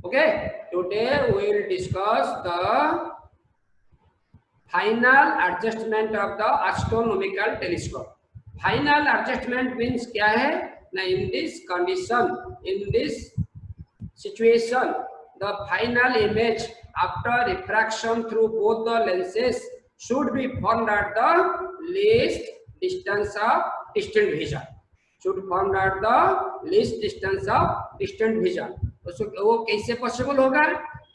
Okay, today we will discuss the final adjustment of the astronomical telescope. Final adjustment means क्या है ना, in this condition, in this situation, the final image after refraction through both the lenses should be formed at the least distance of distant vision. Should formed at the least distance of distant vision. तो वो कैसे possible होगा?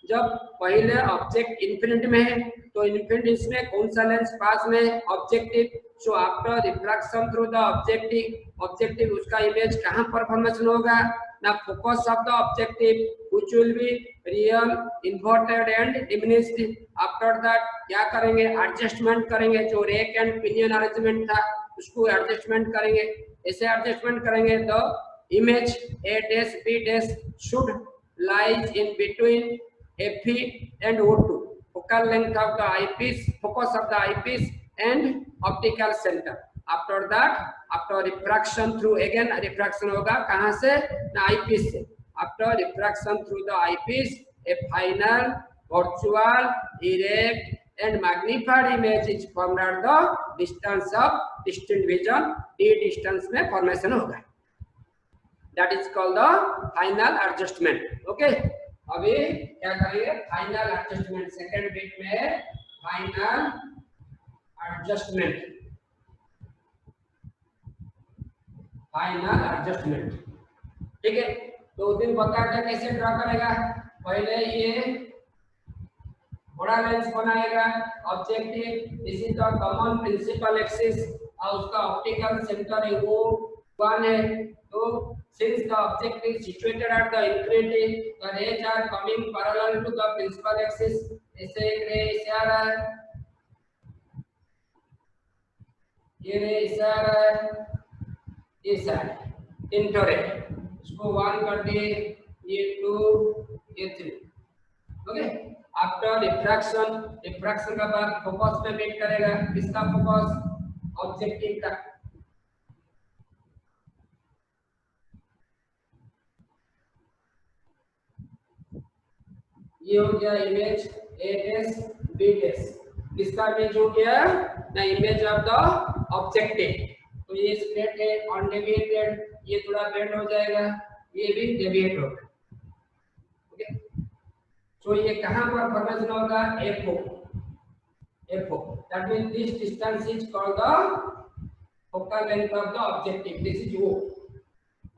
जब पहले object infinite में है तो infinite में कौन सा लेंस पास में है? Objective. So after refraction through the objective उसका इमेज कहाँ पर फॉर्मेशन होगा ना? Focus of the objective which will be real, inverted and diminished. After that क्या करेंगे? एडजस्टमेंट करेंगे. जो रेक एंड पिनियन अरेंजमेंट था उसको एडजस्टमेंट करेंगे. ऐसे एडजस्टमेंट करेंगे the image A dash B dash should lies in between Fe and O2, focal length of the eyepiece, focus of the eyepiece and optical center. After that, after refraction through, again refraction होगा कहाँ से ना? eyepiece से. After refraction through the eyepiece, a final virtual erect and magnified image is formed at the distance of distant vision. D distance में formation होगा. That is called the final adjustment. Okay. अभी क्या करेंगे? Final adjustment. Second bit में final adjustment. Final adjustment. ठीक है. तो उस दिन बताया था कैसे ड्रा करेगा. पहले ये बड़ा लेंस बनाएगा objective. This is the common principal axis और उसका ऑप्टिकल सेंटर है वो 1 है. तो since the object is situated at the infinity, the rays are coming parallel to the principal axis. ऐसे एक रे इसे आ रहा है, ये रे इसे आ रहा है, ये साइड इंटरे. इसको 1 कर दिए, ये 2, ये 3. ओके. आफ्टर रिफ्रैक्शन का बाद फोकस पे मीट करेगा. किसका फोकस? ऑब्जेक्टिव का. ये हो गया image A dash B dash. किसका इमेज हो गया ना? Image of the objective. तो ये स्ट्रेट है, अनडेविएटेड. ये थोड़ा बेंड हो जाएगा, ये भी डेविएट होगा. ओके. सो ये कहां पर फॉर्मेशन होगा? FO. That means this distance is called the focal length of the objective. This is O.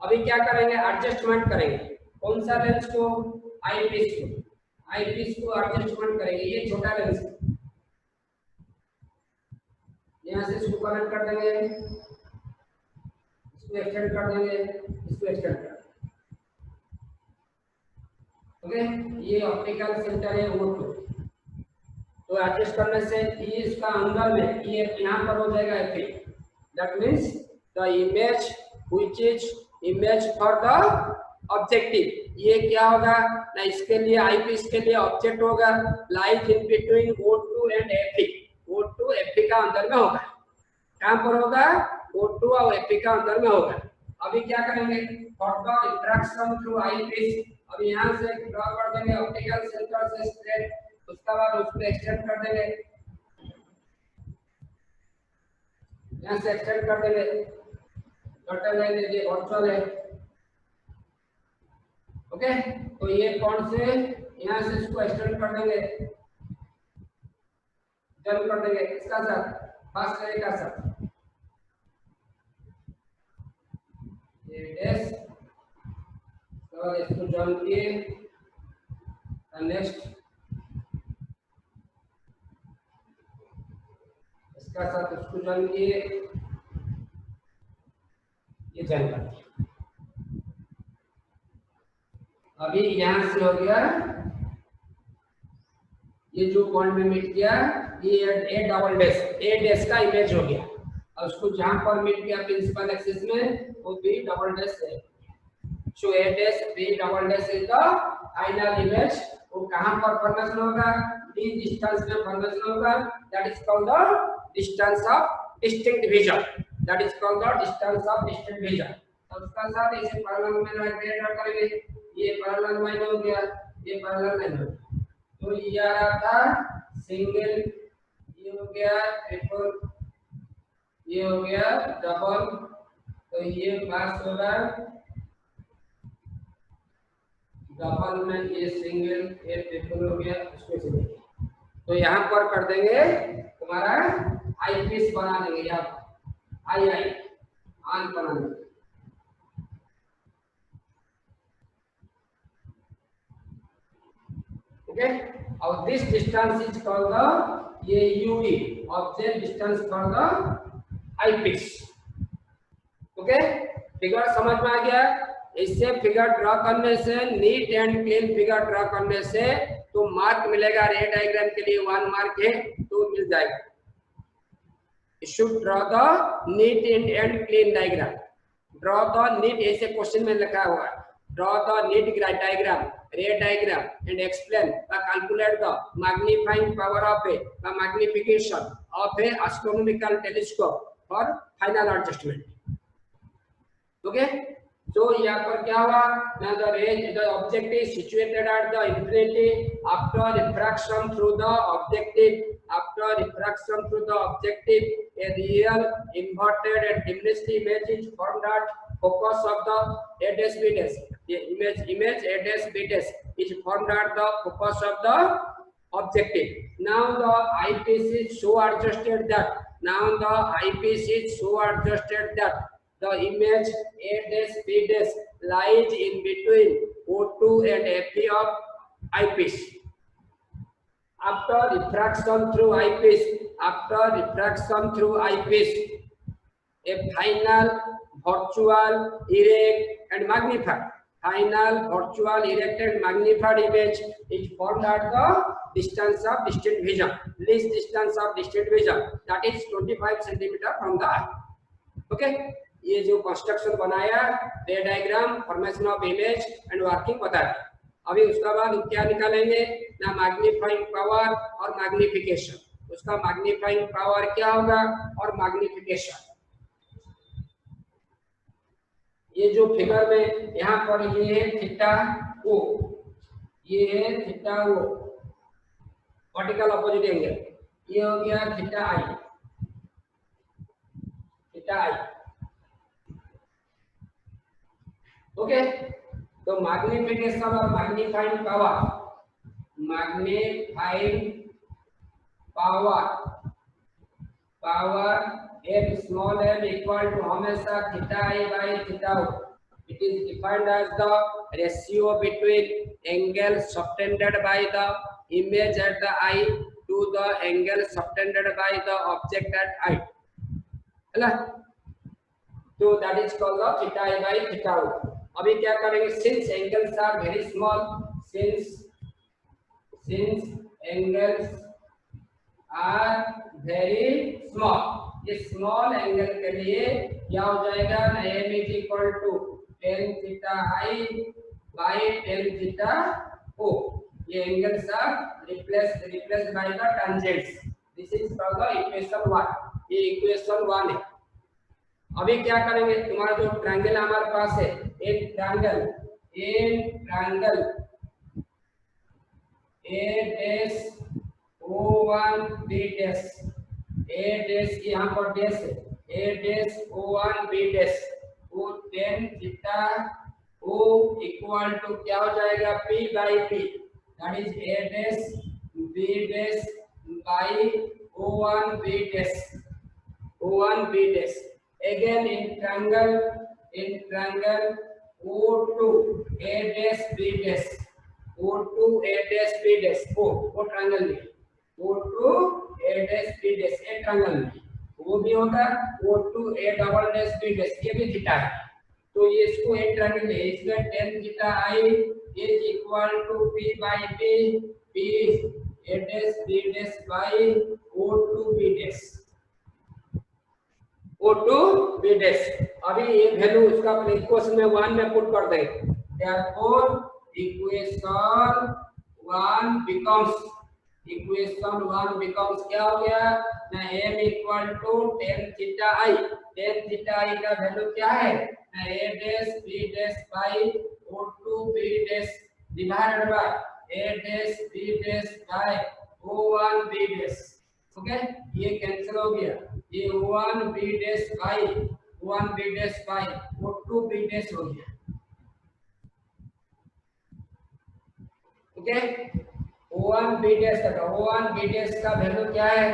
अभी क्या करेंगे? एडजस्टमेंट करेंगे. कौन सा लेंस को? आईपीस को. आईपीस को एडजस्टमेंट करेंगे. ये छोटा लेंस है, यहाँ से इसको कनेक्ट कर देंगे, इसको एक्सटेंड कर देंगे, इसको एक्सटेंड कर देंगे. ओके. ये ऑप्टिकल सेंटर है वो. तो एडजस्ट करने से ये इसका अंदर में ये यहाँ पर हो जाएगा Fe. That means the image which is image for the objective. ये क्या होगा ना? इसके लिए आईपीस के लिए ऑब्जेक्ट होगा lies in between O2 and Fe. O2 Fe का अंदर में होगा. कहां पर होगा? O2 और Fe का अंदर में होगा. अभी क्या करेंगे? For the refraction through eyepiece. अभी यहां से ड्रॉ कर देंगे ऑप्टिकल सेंटर से स्ट्रेट. उसके बाद उसको एक्सटेंड कर देंगे, यहां से एक्सटेंड कर देंगे. टोटल है ये वर्चुअल है. ओके. तो ये कौन से यहां से इसको एक्सटेंड कर देंगे, जॉइन कर देंगे. इसका साथ फर्स्ट रे का साथ ये डैश. तो इसको जॉइन किए. नेक्स्ट इसका साथ उसको जॉइन किए. ये जॉइन कर दिया. अभी यहां से हो गया, ये जो पॉइंट में मीट किया ये A डबल डैश का इमेज हो गया. और उसको जहां पर मीट किया प्रिंसिपल एक्सिस में वो B डबल डैश है. सो A dash B double dash is the final image. वो कहां पर फॉर्मेशन होगा? D डिस्टेंस में फॉर्मेशन होगा. That is called the distance of distinct vision. That is called the distance of distinct vision. तो उसका साथ इसे पैरेलल में ड्रा करेंगे, ये पैरेलल लाइन हो गया, ये पैरेलल लाइन हो गया। तो ये आ रहा था सिंगल, ये हो गया ट्रिपल, ये हो गया डबल, तो ये पास होगा डबल में, ये सिंगल, ये ट्रिपल हो गया, उसको से तो यहाँ पर कर देंगे तुम्हारा आई पीस बना देंगे, यहाँ आई आई आन बना देंगे। ओके, और this distance is called the, ये UD object distance for the eyepiece. Okay, figure समझ में आ गया? इससे फिगर ड्रा करने से, neat and clean figure draw करने से तो मार्क मिलेगा। रे डायग्राम के लिए 1 मार्क है तो मिल जाएगा। Should draw the neat and clean diagram. Draw the neat, ऐसे क्वेश्चन में लिखा हुआ है, draw the neat diagram, ray diagram and explain the calculate the magnifying power of a, the magnification of a astronomical telescope for final adjustment. Okay, तो यहाँ पर क्या हुआ ना, the range the object is situated at the infinity after refraction through the objective, after refraction through the objective a real inverted and diminished image is formed at focus of the a dash b dash, the image a dash b dash is formed at the focus of the objective. Now the eyepiece is so adjusted that, now the eyepiece is so adjusted that the image a dash b dash lies in between O2 and AP of eyepiece. After refraction through eyepiece, after refraction through eyepiece, a final virtual erect and magnified, final virtual erect and magnified image is formed at the distance of distant vision, least distance of distant vision, that is 25 centimeter from the eye. Okay, ये जो construction बनाया, रे diagram, formation of image and working बताया। अभी उसका बाद क्या निकालेंगे ना, मैग्नीफाइंग पावर और मैग्निफिकेशन। उसका मैग्नीफाइंग पावर क्या होगा और मैग्निफिकेशन। ये जो फिगर में यहाँ पर ये है थीटा ओ, ये है theta O vertical opposite angle, ये हो गया theta I, theta I. Okay, तो मैग्निफिकेशन और magnifying power, magnifying power, power M small M equal to हमेशा theta I by theta O. It is defined as the ratio between angle subtended by the image at the eye to the angle subtended by the object at eye, है ना? तो that is called the theta I by theta o. अभी क्या करेंगे, since angles are very small, since angles are very small, ये small angle के लिए क्या हो जाएगा ना, m is equal to tan theta I by tan theta ओ। ये angles are replace by the tangents. This is called the equation 1, ये equation 1 है। अभी क्या करेंगे, तुम्हारा जो ट्रायंगल हमारे पास है, एक triangle A dash O1 B dash, A dash यहाँ पर डैश है, A dash O1 B dash, वो tan theta O equal to क्या हो जाएगा, P by P, that is A dash B dash by O1 B dash, O1 B dash. Again in triangle O2 A dash B dash, O2 A dash B dash, वो triangle में O2 A dash B dash, एक triangle में वो भी होगा O2 A double dash B dash, ये भी theta है। तो ये इसको एक ट्रायंगल है, इसमें tan theta I is equal to P by P, P A dash B dash by O2 B dash, O2 B dash। अभी ये वैल्यू उसका इक्वेशन में 1 में पुट कर देंगे। Therefore equation 1 becomes equation 1 becomes क्या हो गया ना m equal to tan theta i। tan theta i का वैल्यू क्या है ना a dash b dash by o2 b dash divided by a dash b dash by o1 b dash. Okay, ये cancel हो गया, ये o1 b dash by o1 b dash by o2 b dash हो गया। Okay, O1 B dash का O1 B dash का value क्या है?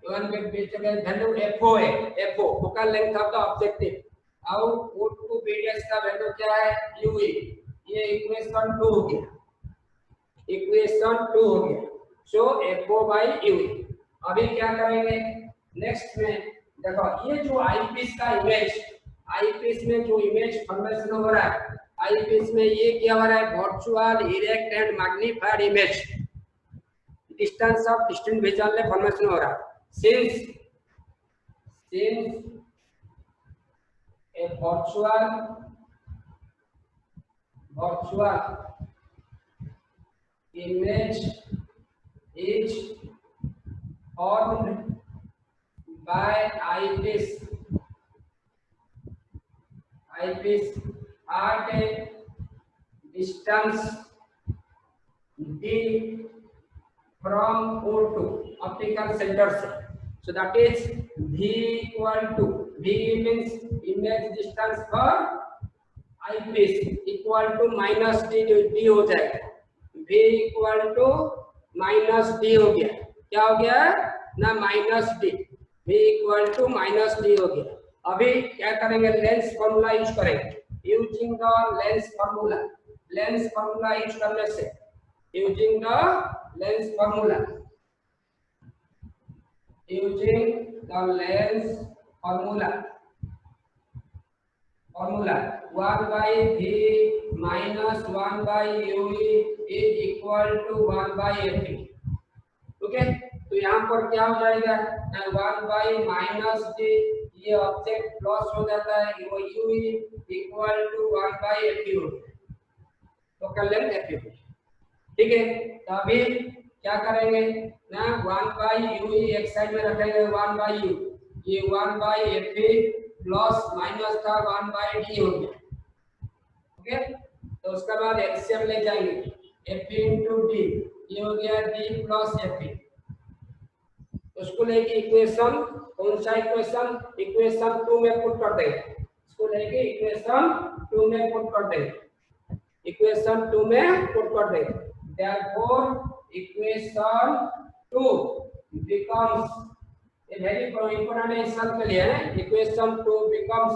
O1 B डैश का वैल्यू FO है, FO focal length of the objective. और O2 B डैश का वैल्यू क्या है? UE। ये इक्वेशन 2 हो गया, इक्वेशन 2 हो गया। सो FO by UE। अभी क्या करेंगे नेक्स्ट में, देखो ये जो आईपीस का इमेज, आईपीस में जो इमेज फॉर्मेशन हो रहा है, आईपीस में ये क्या हो रहा है virtual erect and magnified image distance of distant vision में फॉर्मेशन हो रहा है। Since A virtual image is formed by eyepiece at a distance d from O2 optical center से। So that is V equal to, V means image distance for eyepiece equal to minus d हो जाएगा। V equal to minus d हो गया, क्या हो गया ना minus d, V equal to minus d हो गया। अभी क्या करेंगे लेंस फॉर्मूला यूज करेंगे, using the lens formula. Lens formula use करने से, using the lens formula, using the lens formula 1 by v minus 1 by ue is equal to 1 by fe। Okay, तो यहाँ पर क्या हो जाएगा 1 by माइनस d, ये ऑब्जेक्ट प्लस हो जाता है, वो ue equal to 1 by fe हो गया, तो कर लेंगे fe। ठीक है, तो अभी क्या करेंगे ना 1 बाई यू एक साइड में रखेंगे 1 बाई यू, ये 1 बाई एफ प्लस माइनस का 1 बाई डी हो गया। ओके, तो उसके बाद एलसीएम ले जाएंगे एफ इंटू डी, ये हो गया डी प्लस एफ। उसको लेके इक्वेशन, कौन सा इक्वेशन, इक्वेशन 2 में पुट कर देंगे, इसको लेके इक्वेशन 2 में पुट कर देंगे, इक्वेशन 2 में पुट कर देंगे। Therefore, equation 2 becomes a very important example के लिए है। Equation 2 becomes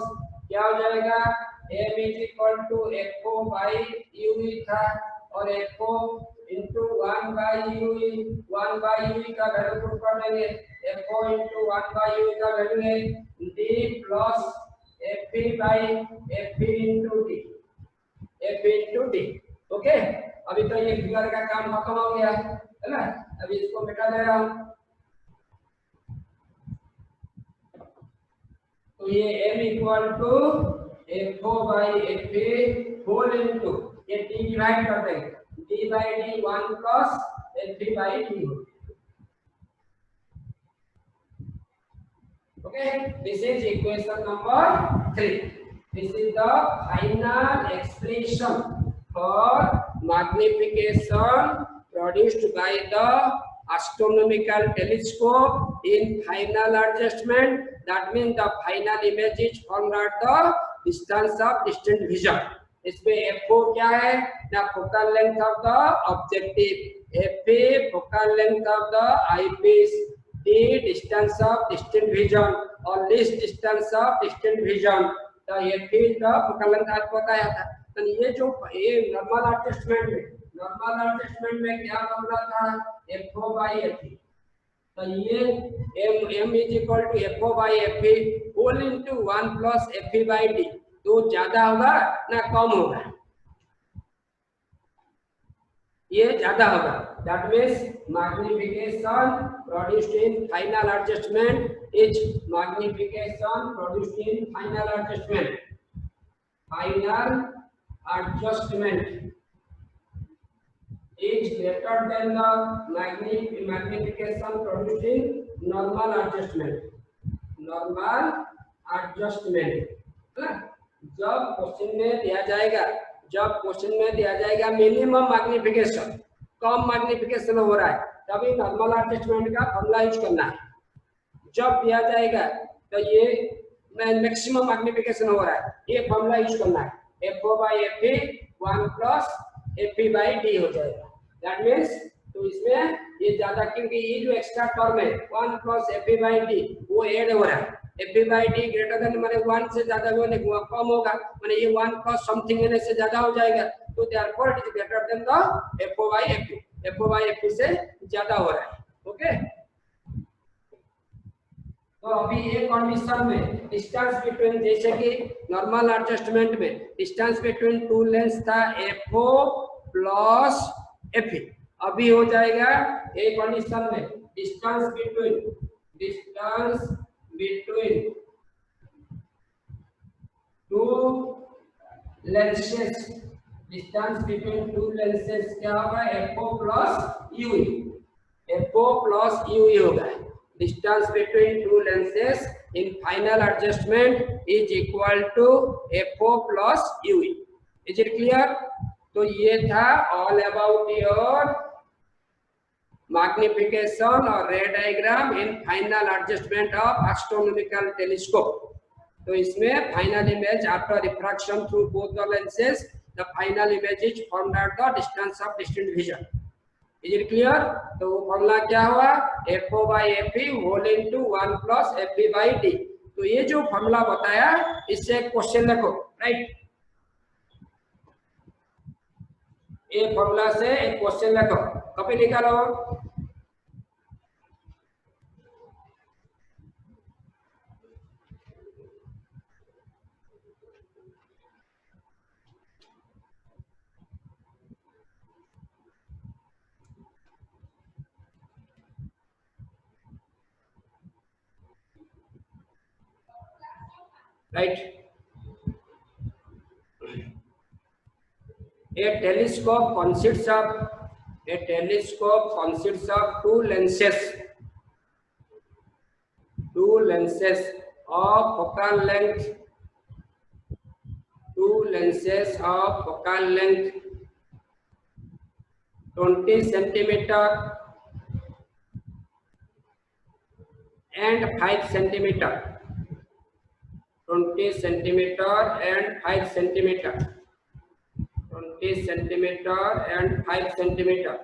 क्या हो जाएगा m is equal to fo by ue था, और fo into 1 by ue, 1 by ue का वैल्यू पुट कर देंगे, fo into 1 by ue का वैल्यू है d plus fe by fe into d, fe into d। Okay, अभी तो ये फिगर का काम खत्म हो गया है ना, अभी इसको मिटा दे रहा हूं। तो ये m equal to fo by f whole into ये d डिवाइड कर देंगे, d by d 1 plus f by d। Okay, this is equation number 3। This is the final expression for magnification produced by the astronomical telescope in final adjustment। That means the final image is formed at the distance of distant vision। इसमें FO क्या है ना focal length of the objective, FA focal length of the eyepiece, D distance of distant vision और least distance of distant vision। तो ये फिर का focal length आपको बताया था। तो ये जो ये नॉर्मल एडजस्टमेंट में क्या बन रहा था fo by fe। तो ये m is equal to fo by fe whole into 1 plus fe by d, तो ज्यादा होगा ना कम होगा, ये ज्यादा होगा। That means magnification produced in final adjustment is magnification produced in final adjustment, final adjustment is greater than the magnification produced in normal adjustment. Normal adjustment है ना। जब क्वेश्चन में दिया जाएगा मिनिमम मैग्निफिकेशन, कम मैग्निफिकेशन हो रहा है, तभी नॉर्मल एडजस्टमेंट का फॉर्मूला यूज करना है। जब दिया जाएगा तो ये मैक्सिमम मैग्निफिकेशन हो रहा है, ये फॉर्मूला यूज करना है, FO/FE 1 plus FE by D हो जाएगा। दैट मीन्स तो इसमें ये ज्यादा, क्योंकि ये जो एक्स्ट्रा टर्म है 1 प्लस FE बाई डी वो ऐड हो रहा है। FE by D greater than माने 1 से ज्यादा होने कम होगा, माने ये 1 प्लस समथिंग होने से ज्यादा हो जाएगा, तो therefore it is greater than the FO/FE। FO/FE से ज्यादा हो रहा है। ओके, तो अभी ये कंडीशन में डिस्टेंस बिटवीन, जैसे कि नॉर्मल एडजस्टमेंट में डिस्टेंस बिटवीन टू लेंस था FO प्लस FE, अभी हो जाएगा ये कंडीशन में distance between two lenses, distance between two lenses क्या होगा, FO plus UE, FO plus UE होगा। Distance between two lenses in final adjustment is equal to FO plus UE. Is it clear? तो ये था all about your magnification और ray diagram in final adjustment of astronomical telescope. तो इसमें final image after refraction through both the lenses, the final image is formed at the distance of distant vision. Is it clear? तो वो formula क्या हुआ, FO/FE whole into 1 plus FE by D. तो ये जो formula बताया इससे एक क्वेश्चन लिखो, राइट, ये फॉर्मूला से एक क्वेश्चन लिखो, कॉपी निकालो। Right. A telescope consists of two lenses of focal length, 20 centimeter and 5 centimeter. 20 centimeter and 5 centimeter. 20 centimeter and 5 centimeter.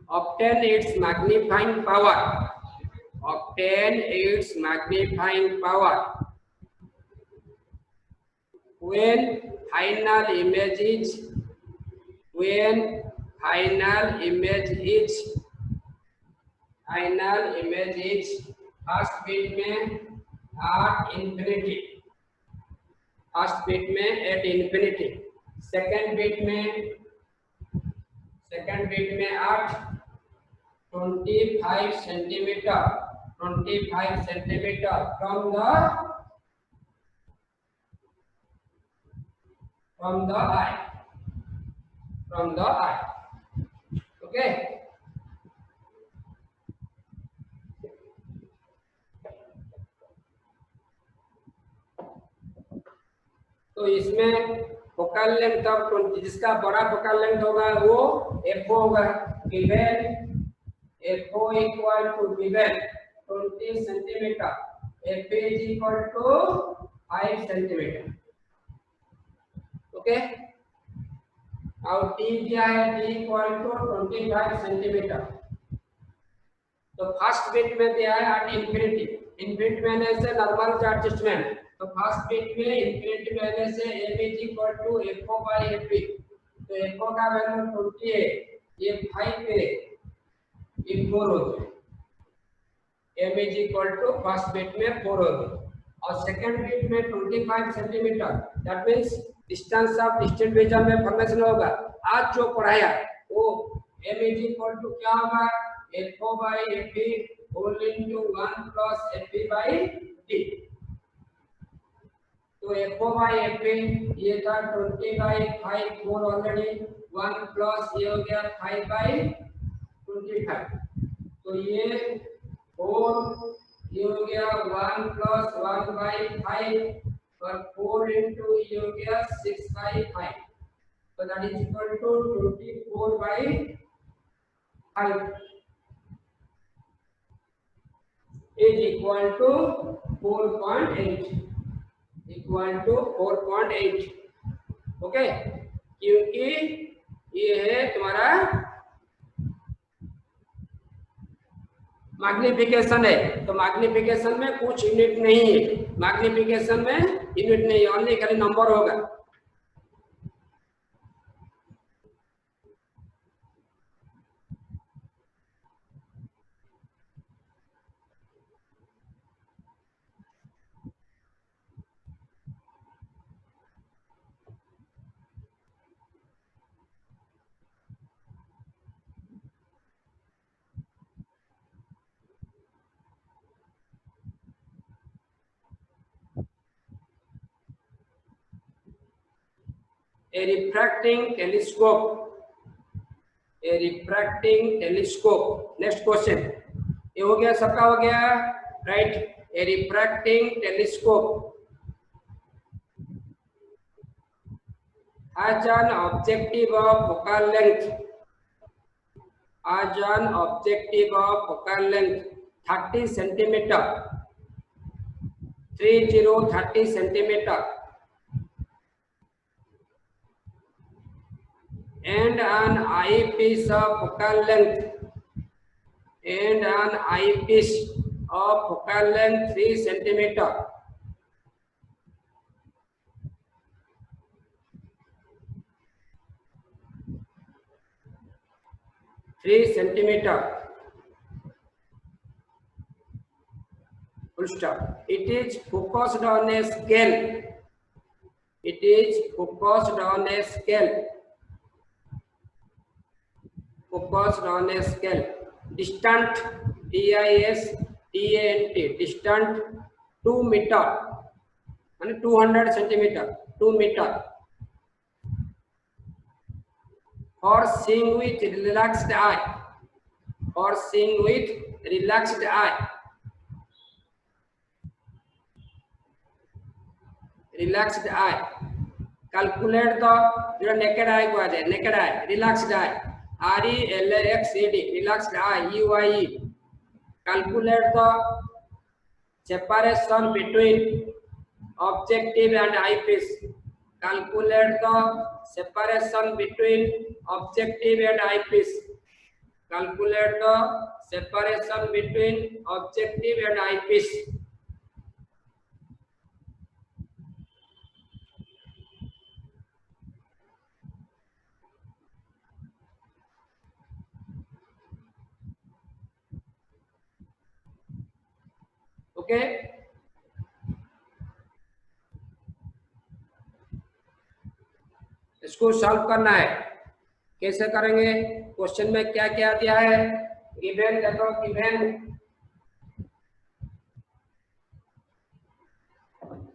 Obtain its magnifying power. When final image is first bit में at infinity, second bit में at 25 centimeter from the eye. Okay, तो इसमें focal length of 20, जिसका बड़ा focal length होगा वो FO होगा, given FO equal to given 20 centimetre, FA is equal to 5 centimetre. Okay, और T क्या है, T इक्वल टू 25 सेंटीमीटर। तो फर्स्ट बिट में दिया है एट इन्फिनिटी मैंने से नॉर्मल एडजस्टमेंट, तो फर्स्ट बिट में इन्फिनिटी मैंने से M is equal to FO/FE, तो FO का वैल्यू 20 है, ये 5 है, ये 4 हो जाए, M is equal to first bit में 4 हो जाए, और सेकंड बिट में 25 centimetre, that means distance of distant vision में फॉर्मेशन होगा। आज जो पढ़ाया वो M इज इक्वल टू क्या होगा, FO/FE whole into 1 plus FE by D। तो FO बाई FA ये था 20/5 4 ऑलरेडी 1 प्लस ये हो गया 5 बाई 25 तो ये 4 ये हो गया 1 प्लस 1 बाई 5 और 4 इंटू ये हो गया 6 बाई 5 तो that is equal to 24 by 5 is equal to 4.8 equal to 4.8 okay क्योंकि ये है तुम्हारा मैग्निफिकेशन है तो मैग्निफिकेशन में कुछ यूनिट नहीं है मैग्निफिकेशन में यूनिट नहीं ओनली खाली नंबर होगा a refracting telescope next question ये हो गया सबका हो गया right a refracting telescope has an objective of focal length 30 centimeter 30 centimeter and an eyepiece of focal length 3 centimeter full stop it is focused on a scale distant distant 2 meter and 200 centimeter 2 meter for seeing with relaxed eye calculate the naked eye को आ जाए naked eye relaxed eye RELAXED relaxed eye UIE calculate the separation between objective and eyepiece calculate the separation between objective and eyepiece calculate the separation between objective and eyepiece okay इसको solve करना है कैसे करेंगे question में क्या क्या दिया है गिवन देखो गिवन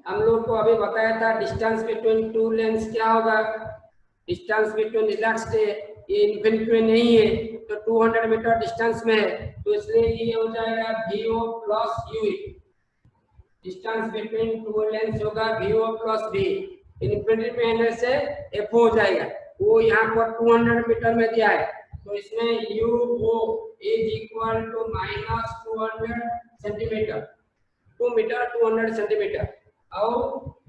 हम लोग को अभी बताया था डिस्टेंस बिटवीन टू लेंस क्या होगा डिस्टेंस बिटवीन रिलैक्स्ड ये इन्फिनिटी में नहीं है तो 200 मीटर डिस्टेंस में है तो इसलिए ये हो जाएगा VO plus UE distance between two lens होगा VO प्लस V इन्फिनिटी में आने से FO हो जाएगा वो यहाँ पर 200 मीटर में दिया है तो इसमें UO is equal to -200 centimetre 2 metre 200 centimetre और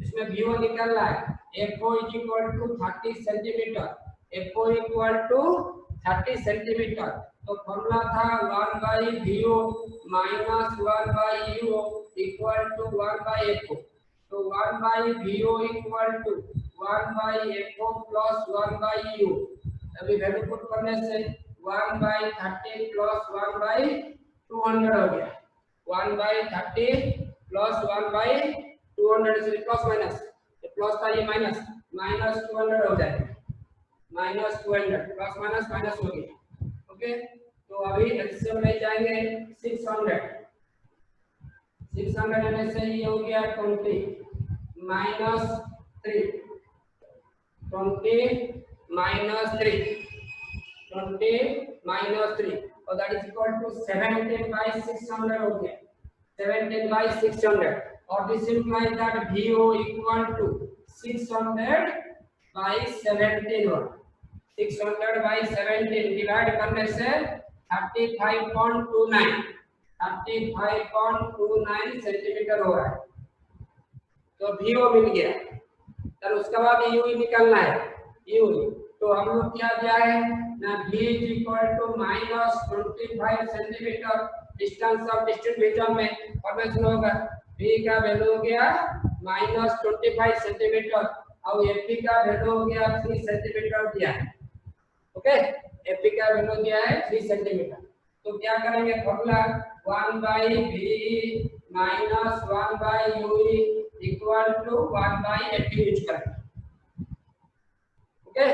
इसमें VO निकालना है FO is equal to 30 centimetre FO equal to 30 centimetre तो फॉर्मूला था 1/VO -1/UO equal to 1/FO तो 1/VO equal to 1/FO plus 1/U अभी वैल्यू पुट करने से 1/30 प्लस 1/200 हो गया 1/30 प्लस 1/200 से प्लस माइनस प्लस था ये माइनस -200 हो जाएगा -200 प्लस माइनस माइनस हो गया ओके तो अभी एलसीएम ले जाएंगे 600 आने से ये हो गया 20 minus 3, 20 minus 3, 20 minus 3, और that is equal to 17 by 600 हो गया, 17 by 600, और this implies that VO equal to 600 by 17 हो, 600 by 17 डिवाइड करने से 35.29 सेंटीमीटर हो रहा है, तो VO मिल गया। तो उसके बाद UE निकालना है, UE तो हम लोग क्या दिया है ना, V is equal to minus 25 centimetre, distance of distance भेजन में फॉर्मेशन होगा, V का वैल्यू हो गया minus 25 सेंटीमीटर और FP का वैल्यू हो गया 3 सेंटीमीटर दिया है। ओके, FP का वैल्यू दिया है 3 सेंटीमीटर, तो क्या करेंगे formula 1 by V minus 1 by UE equal to 1 by FP use करेंगे। Okay,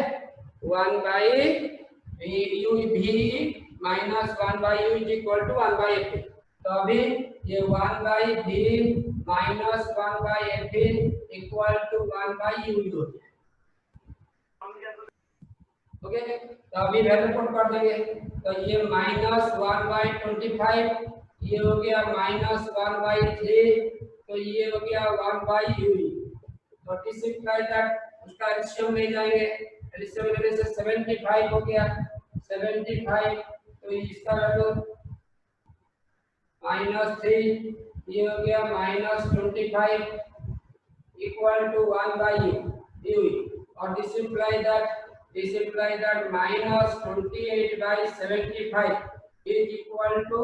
1 by V minus 1 by U is equal to 1 by FP, तो अभी ये 1 by V minus 1 by FP equal to 1 by U हो गया। Okay, तो अभी value put कर देंगे, तो ये minus 1 by 25, ये हो गया minus 1 by 3, तो ये हो गया 1 by U, तो दिस इम्प्लाइज दैट उसका एलसीएम ले जाएंगे, एलसीएम लेने से 75 हो गया, 75, तो इसका वैल्यू -3, ये हो गया -25 इक्वल टू 1 by U, और this implies that -28 by 75 is equal to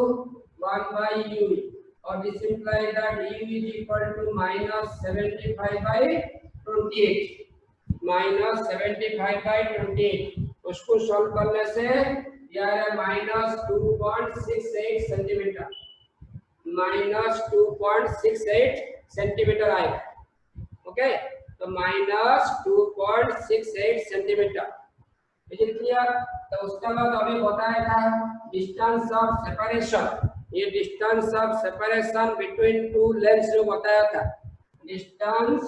1 by U, और this implies that U is equal to -75 by 28, -75 by 28, उसको सॉल्व करने से यह है -2.68 सेंटीमीटर, -2.68 सेंटीमीटर आएगा। ओके, तो -2.68 सेंटीमीटर, इज इट क्लियर? तो उसके बाद अभी बताया था डिस्टेंस ऑफ सेपरेशन, ये distance of separation between two lens जो बताया था, distance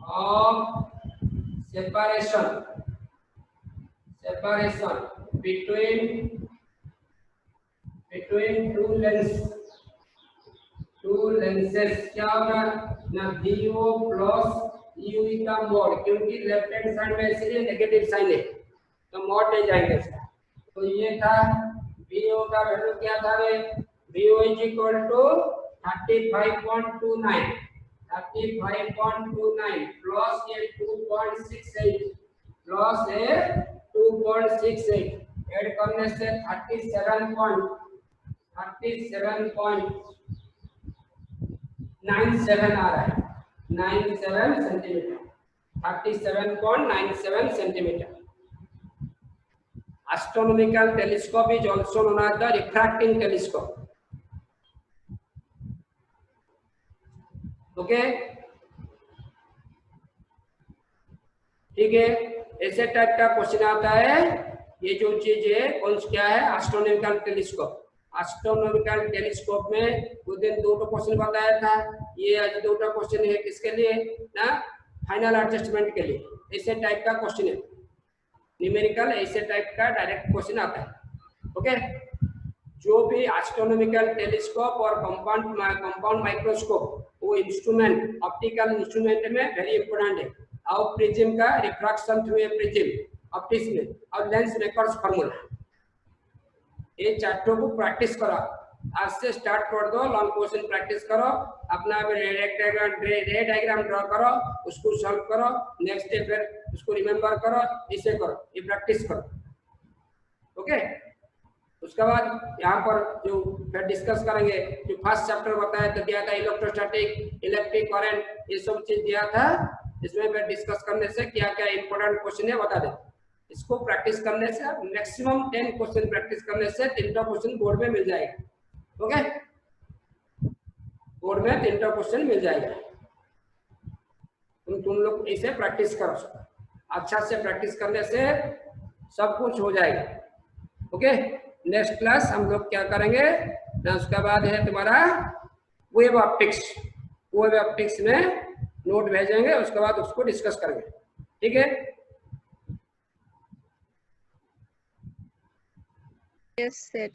of separation between two lenses क्या होगा ना, VO प्लस UE का मोड, क्योंकि लेफ्ट हैंड साइड में इसलिए नेगेटिव साइन है तो मोड ले जाएंगे इसका। तो ये था VO का वैल्यू क्या था रे, VO is equal to 35.29 plus ये 2.68 प्लस ये 2.68 ऐड करने से 37.97 आ रहा है, 97 centimetre, 37.97 centimetre. Astronomical telescope is also known as the refracting telescope. Okay, ठीक है, ऐसे टाइप का क्वेश्चन आता है। ये जो चीज है कौन क्या है, एस्ट्रोनॉमिकल टेलीस्कोप। एस्ट्रोनॉमिकल टेलीस्कोप में उस दिन 2 क्वेश्चन बताया था, ये आज 2 क्वेश्चन है किसके लिए ना, फाइनल एडजस्टमेंट के लिए। ऐसे टाइप का क्वेश्चन है, न्यूमेरिकल ऐसे टाइप का डायरेक्ट क्वेश्चन आता है। ओके, जो भी एस्ट्रोनॉमिकल टेलीस्कोप और कंपाउंड माइक्रोस्कोप वो इंस्ट्रूमेंट ऑप्टिकल इंस्ट्रूमेंट में वेरी इंपोर्टेंट है, और प्रिज्म का refraction through a prism optics में, और लेंस मेकर्स फार्मूला, ये चारों को प्रैक्टिस करो, आज से स्टार्ट कर दो, लॉन्ग क्वेश्चन प्रैक्टिस करो, अपना रे डायग्राम ड्रॉ करो, उसको सॉल्व करो, नेक्स्ट डे फिर उसको रिमेंबर करो, इसे करो, ये प्रैक्टिस करो। ओके, उसके बाद यहाँ पर जो फिर डिस्कस करेंगे, जो फर्स्ट चैप्टर बताया तो दिया था इलेक्ट्रोस्टैटिक, इलेक्ट्रिक करंट, ये सब चीज दिया था, इसमें फिर डिस्कस करने से क्या क्या इंपॉर्टेंट क्वेश्चन है बता दे। इसको प्रैक्टिस करने से मैक्सिमम 10 क्वेश्चन प्रैक्टिस करने से 3 क्वेश्चन बोर्ड में मिल जाएगा। ओके, बोर्ड में 3 क्वेश्चन मिल जाएगा, तुम लोग इसे प्रैक्टिस करो, अच्छा से प्रैक्टिस करने से सब कुछ हो जाएगा। ओके, नेक्स्ट क्लास हम लोग क्या करेंगे ना, उसके बाद है तुम्हारा वेव ऑप्टिक्स। कोई भी ऑप्टिक्स में नोट भेजेंगे, उसके बाद उसको डिस्कस करेंगे। ठीक है? Yes sir.